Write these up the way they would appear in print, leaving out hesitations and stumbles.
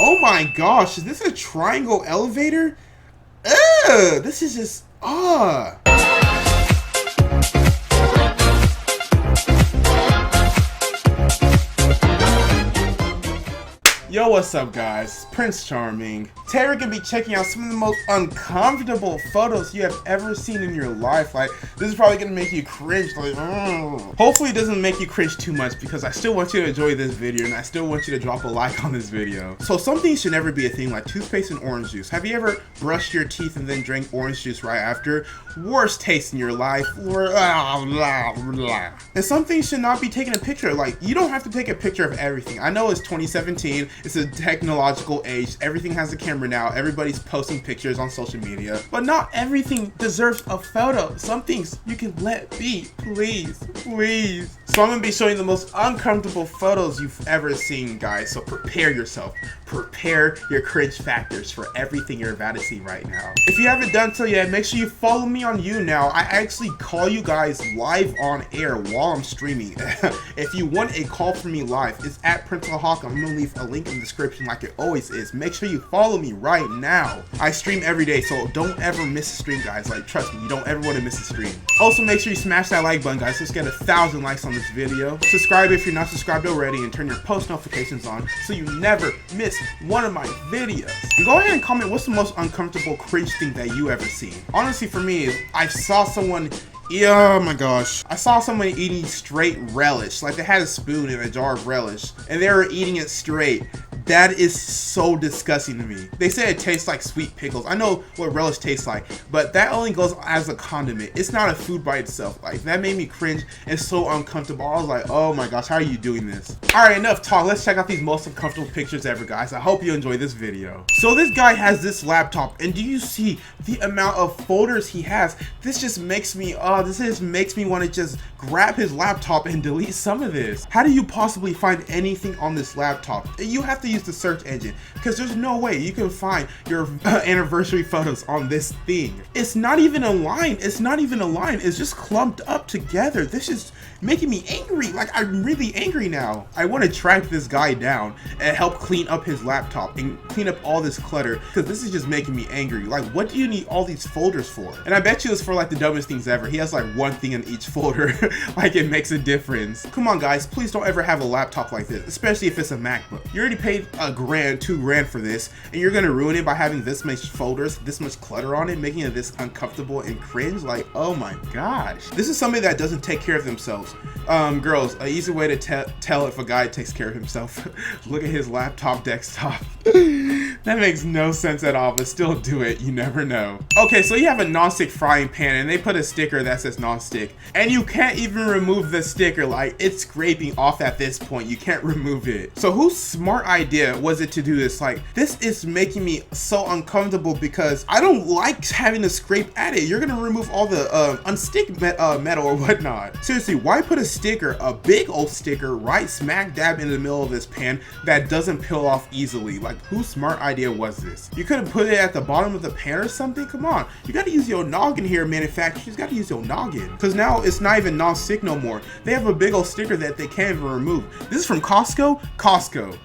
Oh my gosh, is this a triangle elevator? Ugh, this is just, Yo, what's up guys? Prince Charming. Today we're gonna be checking out some of the most uncomfortable photos you have ever seen in your life. Like, this is probably gonna make you cringe, like, Hopefully it doesn't make you cringe too much because I still want you to enjoy this video and I still want you to drop a like on this video. So some things should never be a thing, like toothpaste and orange juice. Have you ever brushed your teeth and then drank orange juice right after? Worst taste in your life. And some things should not be taken a picture of. Like, you don't have to take a picture of everything. I know it's 2017. It's a technological age. Everything has a camera now. Everybody's posting pictures on social media. But not everything deserves a photo. Some things you can let be. Please, please. So I'm going to be showing the most uncomfortable photos you've ever seen, guys. So prepare yourself. Prepare your cringe factors for everything you're about to see right now. If you haven't done so yet, make sure you follow me on YouNow. I actually call you guys live on air while I'm streaming. If you want a call from me live, it's at Prince Hawk. I'm going to leave a link in the description like it always is. Make sure you follow me right now. I stream every day, so don't ever miss a stream, guys. Like, trust me, you don't ever want to miss a stream. Also, make sure you smash that like button, guys. Let's get 1,000 likes on this video. Subscribe if you're not subscribed already, and turn your post notifications on so you never miss one of my videos. And go ahead and comment what's the most uncomfortable cringe thing that you ever seen. Honestly, for me, I saw someone, oh my gosh, I saw someone eating straight relish. Like, they had a spoon in a jar of relish and they were eating it straight. That is so disgusting to me. They say it tastes like sweet pickles. I know what relish tastes like, but that only goes as a condiment. It's not a food by itself. Like, that made me cringe and so uncomfortable. I was like, oh my gosh, how are you doing this? Alright, enough talk. Let's check out these most uncomfortable pictures ever, guys. I hope you enjoy this video. So this guy has this laptop, and do you see the amount of folders he has? This just makes me, want to just grab his laptop and delete some of this. How do you possibly find anything on this laptop? You have to use the search engine because there's no way you can find your anniversary photos on this thing. It's not even a line. It's not even a line. It's just clumped up together. This is making me angry. Like, I'm really angry now. I want to track this guy down and help clean up his laptop and clean up all this clutter because this is just making me angry. Like, what do you need all these folders for? And I bet you it's for like the dumbest things ever. He has like one thing in each folder. Like, it makes a difference. Come on guys, please don't ever have a laptop like this, especially if it's a MacBook. You already paid $1,000, $2,000 for this, and you're gonna ruin it by having this much folders, this much clutter on it, making it this uncomfortable and cringe. Like, oh my gosh. This is somebody that doesn't take care of themselves. Girls, an easy way to tell if a guy takes care of himself, look at his laptop desktop. That makes no sense at all, but still do it. You never know. Okay, so you have a non-stick frying pan and they put a sticker that says non-stick, and you can't even remove the sticker. Like, it's scraping off at this point. You can't remove it. So whose smart idea was it to do this? Like, this is making me so uncomfortable because I don't like having to scrape at it. You're gonna remove all the unstick metal or whatnot. Seriously, why put a sticker, a big old sticker, right smack dab in the middle of this pan that doesn't peel off easily? Like, whose smart idea was this? You could have put it at the bottom of the pan or something. Come on, you gotta use your noggin here, manufacturers. Gotta use your noggin, because now it's not even non-stick no more. They have a big old sticker that they can't even remove. This is from Costco. Costco.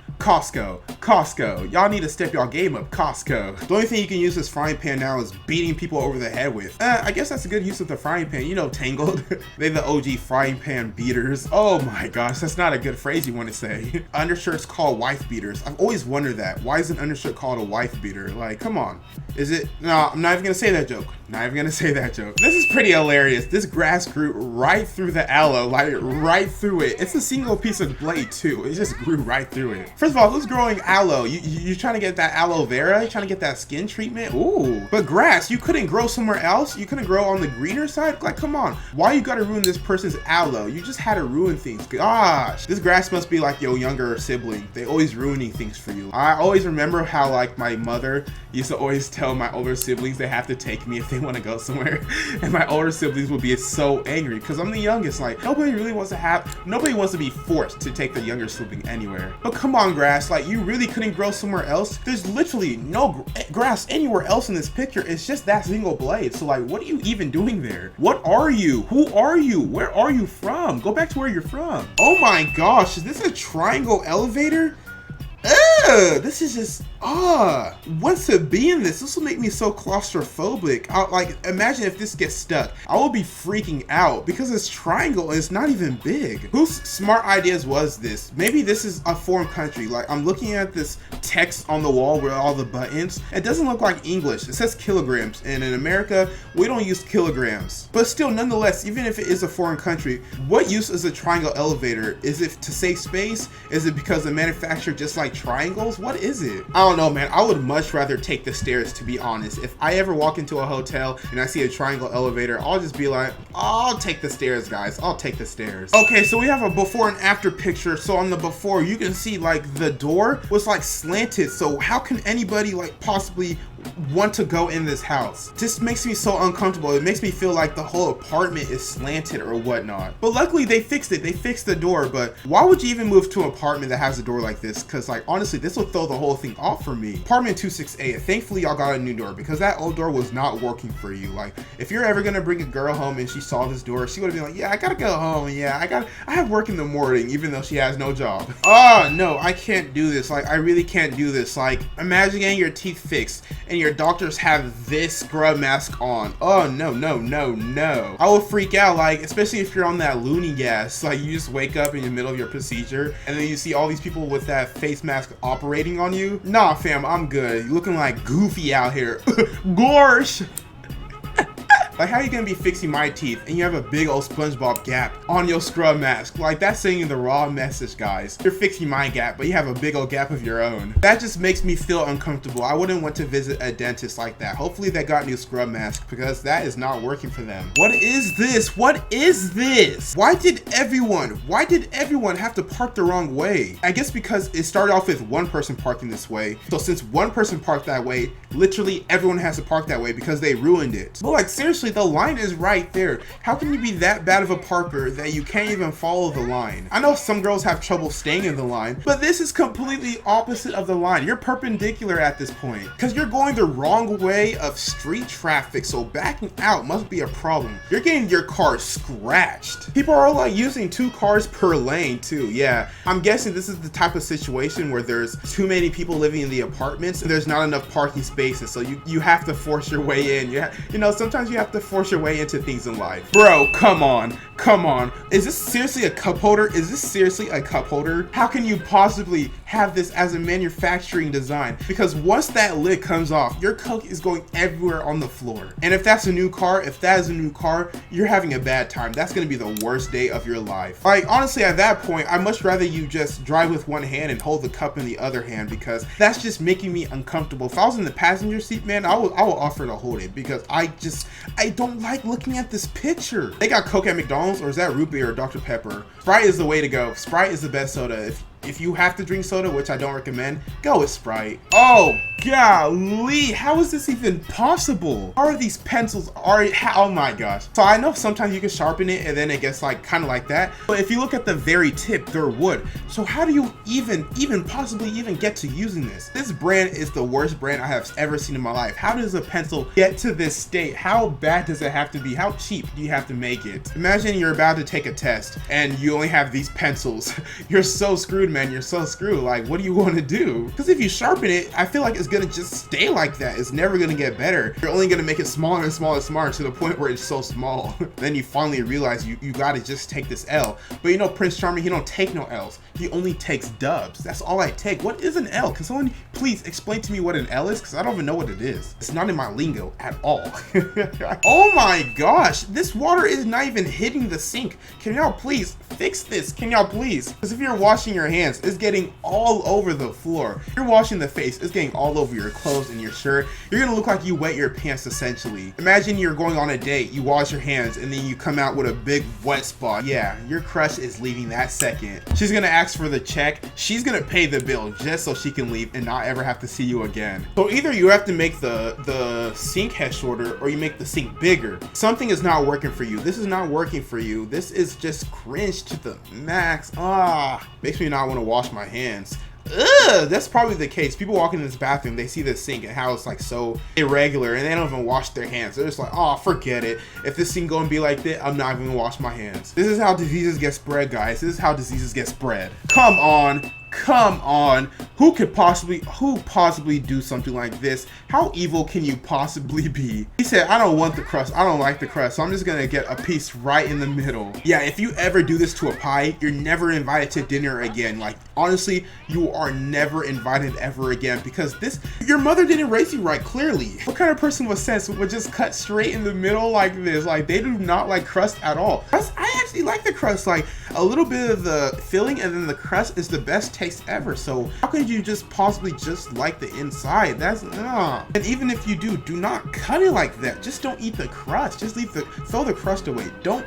Y'all need to step y'all game up, Costco. The only thing you can use this frying pan now is beating people over the head with. I guess that's a good use of the frying pan. You know, Tangled. They're the OG frying pan beaters. Oh my gosh, that's not a good phrase you want to say. Undershirts called wife beaters. I've always wondered that. Why is an undershirt called a wife beater? Like, come on. Is it? No, I'm not even gonna say that joke. Not even gonna say that joke. This is pretty hilarious. This grass grew right through the aloe, like right through it. It's a single piece of blade too. It just grew right through it. First of all, who's growing aloe? You trying to get that aloe vera? You trying to get that skin treatment? Ooh. But grass, you couldn't grow somewhere else? You couldn't grow on the greener side? Like, come on. Why you gotta ruin this person's aloe? You just had to ruin things. Gosh. This grass must be like your younger sibling. They always ruining things for you. I always remember how, like, my mother used to always tell my older siblings they have to take me if they want to go somewhere, and my older siblings would be so angry because I'm the youngest. Like, nobody wants to be forced to take the younger sibling anywhere. But come on, grass, like, you really couldn't grow somewhere else? There's literally no grass anywhere else in this picture. It's just that single blade. So, like, what are you even doing there? What are you? Who are you? Where are you from? Go back to where you're from. Oh my gosh, is this a triangle elevator? Ugh, this is just, once to be in this will make me so claustrophobic. Like, imagine if this gets stuck. I will be freaking out because this triangle is not even big. Whose smart ideas was this? Maybe this is a foreign country. Like, I'm looking at this text on the wall with all the buttons. It doesn't look like English. It says kilograms, and in America, we don't use kilograms. But still, nonetheless, even if it is a foreign country, what use is a triangle elevator? Is it to save space? Is it because the manufacturer just like triangles? What is it? I don't know, man. I would much rather take the stairs, to be honest. If I ever walk into a hotel and I see a triangle elevator, I'll just be like, I'll take the stairs, guys. I'll take the stairs. Okay, so we have a before and after picture. So on the before, you can see like the door was like slanted. So how can anybody like possibly want to go in this house? This makes me so uncomfortable. It makes me feel like the whole apartment is slanted or whatnot. But luckily they fixed it. They fixed the door. But why would you even move to an apartment that has a door like this? Because like honestly, this will throw the whole thing off for me. Apartment 268. Thankfully y'all got a new door because that old door was not working for you. Like if you're ever gonna bring a girl home and she saw this door, she would have been like, yeah, I gotta go home. Yeah, I have work in the morning, even though she has no job. Oh no, I can't do this. Like I really can't do this. Like imagine getting your teeth fixed and your doctors have this scrub mask on. Oh no, no, no, no. I will freak out, like, especially if you're on that loony gas. Like you just wake up in the middle of your procedure and then you see all these people with that face mask operating on you. Nah, fam, I'm good. You're looking like Goofy out here. Gorsh. Like, how are you gonna be fixing my teeth and you have a big old SpongeBob gap on your scrub mask? Like, that's saying the raw message, guys. You're fixing my gap, but you have a big old gap of your own. That just makes me feel uncomfortable. I wouldn't want to visit a dentist like that. Hopefully they got new scrub masks because that is not working for them. What is this? What is this? Why did everyone have to park the wrong way? I guess because it started off with one person parking this way. So since one person parked that way, literally everyone has to park that way because they ruined it. But like, seriously, the line is right there. How can you be that bad of a parker that you can't even follow the line? I know some girls have trouble staying in the line, but this is completely opposite of the line. You're perpendicular at this point because you're going the wrong way of street traffic, so backing out must be a problem. You're getting your car scratched. People are like using 2 cars per lane too. Yeah, I'm guessing this is the type of situation where there's too many people living in the apartments and there's not enough parking spaces, so you have to force your way in. You know, sometimes you have to force your way into things in life. Bro, come on. Is this seriously a cup holder? Is this seriously a cup holder? How can you possibly have this as a manufacturing design? Because once that lid comes off, your Coke is going everywhere on the floor. And if that is a new car, you're having a bad time. That's gonna be the worst day of your life. Like, honestly, at that point, I'd much rather you just drive with one hand and hold the cup in the other hand because that's just making me uncomfortable. If I was in the passenger seat, man, I will offer to hold it because I don't like looking at this picture. They got Coke at McDonald's, or is that root beer or Dr. Pepper? Sprite is the way to go. Sprite is the best soda. If you have to drink soda, which I don't recommend, go with Sprite. Oh, golly, how is this even possible? How are these pencils oh my gosh. So I know sometimes you can sharpen it and then it gets like kind of like that. But if you look at the very tip, they're wood. So how do you even possibly get to using this? This brand is the worst brand I have ever seen in my life. How does a pencil get to this state? How bad does it have to be? How cheap do you have to make it? Imagine you're about to take a test and you only have these pencils. You're so screwed, man. You're so screwed. Like, what do you want to do? Because if you sharpen it, I feel like it's gonna just stay like that. It's never gonna get better. You're only gonna make it smaller and smaller and smaller to the point where it's so small. Then you finally realize you gotta just take this L. But you know, Prince Charming, he don't take no L's. He only takes dubs. That's all I take. What is an L? Can someone please explain to me what an L is? Because I don't even know what it is. It's not in my lingo at all. Oh my gosh, this water is not even hitting the sink. Can y'all please fix this? Can y'all please? Because if you're washing your hands, it's getting all over the floor. If you're washing the face, it's getting all over your clothes and your shirt. You're gonna look like you wet your pants essentially. Imagine you're going on a date, you wash your hands, and then you come out with a big wet spot. Yeah, your crush is leaving that second. She's gonna ask for the check. She's gonna pay the bill just so she can leave and not ever have to see you again. So either you have to make the sink head shorter or you make the sink bigger. Something is not working for you. This is not working for you. This is just cringe to the max. Makes me not want to wash my hands. Ugh, that's probably the case. People walk in this bathroom, they see this sink and how it's like so irregular and they don't even wash their hands. They're just like, oh, forget it. If this sink gonna be like that, I'm not even gonna wash my hands. This is how diseases get spread, guys. This is how diseases get spread. Come on. Come on, who possibly do something like this? How evil can you possibly be? He said, I don't want the crust, I don't like the crust, so I'm just gonna get a piece right in the middle. Yeah, if you ever do this to a pie, you're never invited to dinner again. Like, honestly, you are never invited ever again, because your mother didn't raise you right, clearly. What kind of person with sense would just cut straight in the middle like this? Like, they do not like crust at all. I actually like the crust, like a little bit of the filling and then the crust is the best taste ever. So how could you just possibly just like the inside? That's And even if you do not cut it like that. Just don't eat the crust. Just throw the crust away. Don't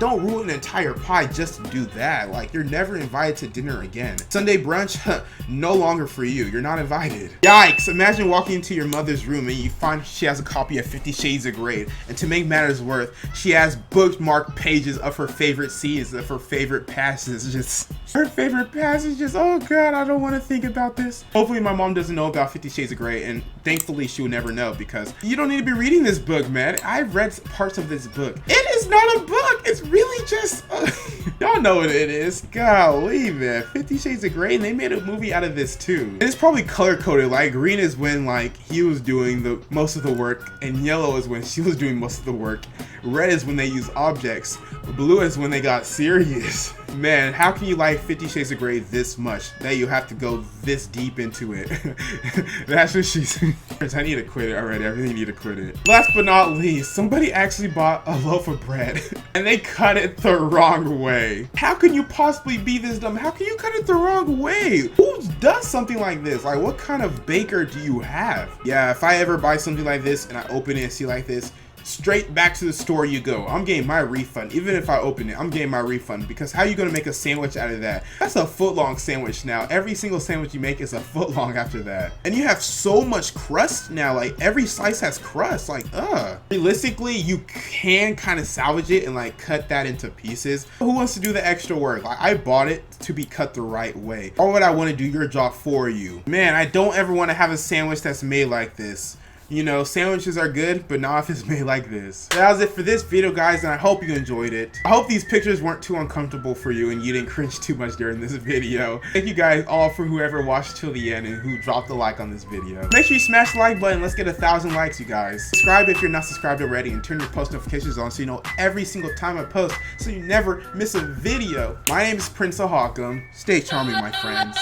ruin an entire pie just to do that. Like, you're never invited to dinner again. Sunday brunch, no longer for you. You're not invited. Yikes! Imagine walking into your mother's room and you find she has a copy of 50 Shades of Grey, and to make matters worse, she has bookmarked pages of her favorite scenes, of her favorite passages. Her favorite passages. Oh god, I don't want to think about this. Hopefully my mom doesn't know about 50 Shades of Grey, and thankfully she will never know, because you don't need to be reading this book, man. I've read parts of this book. It is not a book. It's really just y'all know what it is. Golly, man. 50 Shades of Grey, and they made a movie out of this too. And it's probably color coded. Like, green is when like he was doing the most of the work, and yellow is when she was doing most of the work. Red is when they use objects. Blue is when they got serious. Man, how can you like 50 Shades of Grey this much that you have to go this deep into it? That's what she said. I need to quit it already. I really need to quit it. Last but not least, somebody actually bought a loaf of bread and they cut it the wrong way. How can you possibly be this dumb? How can you cut it the wrong way? Who does something like this? Like, what kind of baker do you have? Yeah, if I ever buy something like this and I open it and see like this, straight back to the store you go. I'm getting my refund. Even if I open it, I'm getting my refund, because how are you gonna make a sandwich out of that? That's a foot-long sandwich now. Every single sandwich you make is a foot long after that. And you have so much crust now. Like, every slice has crust. Like, realistically, you can kind of salvage it and like cut that into pieces. Who wants to do the extra work? Like, I bought it to be cut the right way. Or would I want to do your job for you? Man, I don't ever want to have a sandwich that's made like this. You know, sandwiches are good, but not if it's made like this. That was it for this video, guys, and I hope you enjoyed it. I hope these pictures weren't too uncomfortable for you and you didn't cringe too much during this video. Thank you guys all for whoever watched till the end and who dropped a like on this video. Make sure you smash the like button. Let's get 1,000 likes, you guys. Subscribe if you're not subscribed already, and turn your post notifications on so you know every single time I post, so you never miss a video. My name is Prince of Hawkum. Stay charming, my friends.